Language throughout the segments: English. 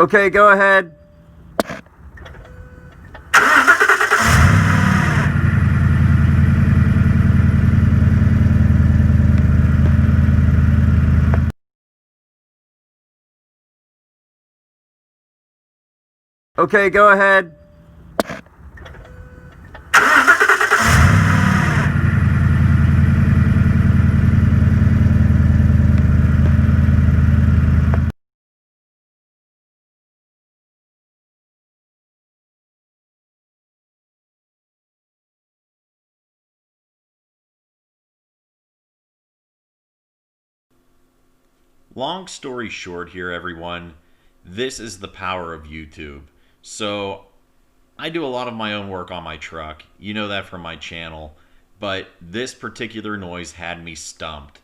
Okay, go ahead. Okay, go ahead. Long story short here, everyone, this is the power of YouTube. So, I do a lot of my own work on my truck. You know that from my channel. But this particular noise had me stumped.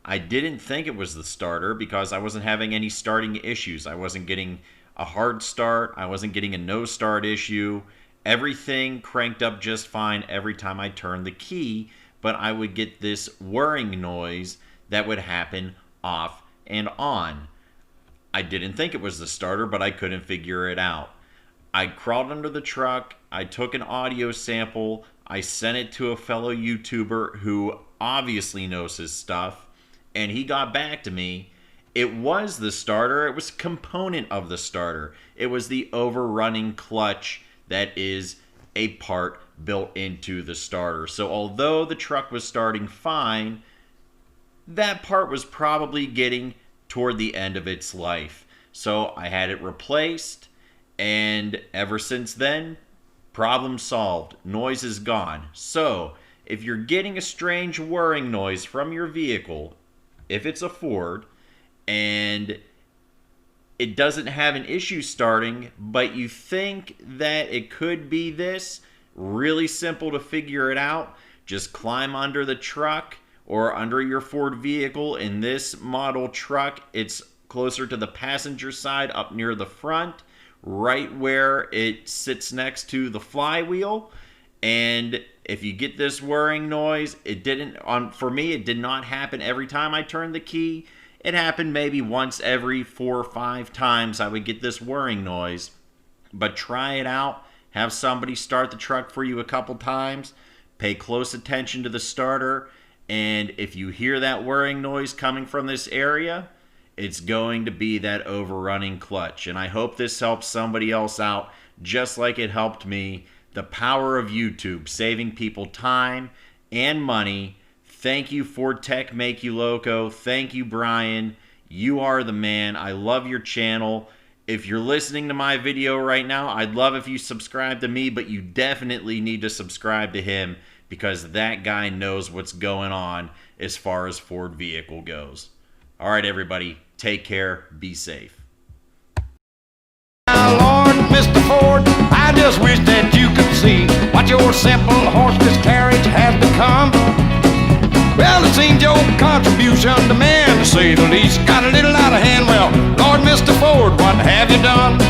I didn't think it was the starter because I wasn't having any starting issues. I wasn't getting a hard start. I wasn't getting a no start issue. Everything cranked up just fine every time I turned the key, but I would get this whirring noise that would happen off and on. I didn't think it was the starter, but I couldn't figure it out. I crawled under the truck, I took an audio sample, I sent it to a fellow YouTuber who obviously knows his stuff, and he got back to me. It was the starter, it was a component of the starter. It was the overrunning clutch that is a part built into the starter. So although the truck was starting fine, that part was probably getting toward the end of its life. So I had it replaced, and ever since then, problem solved. Noise is gone. So if you're getting a strange whirring noise from your vehicle, if it's a Ford, and it doesn't have an issue starting, but you think that it could be this, really simple to figure it out. Just climb under the truck or under your Ford vehicle. In this model truck, it's closer to the passenger side, up near the front, right where it sits next to the flywheel. And if you get this whirring noise, for me, it did not happen every time I turned the key. It happened maybe once every 4 or 5 times I would get this whirring noise. But try it out. Have somebody start the truck for you a couple times. Pay close attention to the starter. And if you hear that whirring noise coming from this area, it's going to be that overrunning clutch. And I hope this helps somebody else out just like it helped me. The power of YouTube, saving people time and money. Thank you, Ford Tech Make You Loco. Thank you, Brian. You are the man. I love your channel. If you're listening to my video right now, I'd love if you subscribe to me, but you definitely need to subscribe to him because that guy knows what's going on as far as Ford vehicle goes. All right, everybody, take care. Be safe. Lord, Mr. Ford, I just wish that you could see what your simple horseless carriage has become. Well, it seems your contribution to man, to say the least, got a little out of hand. Well, Lord, Mr. Ford, what have you done?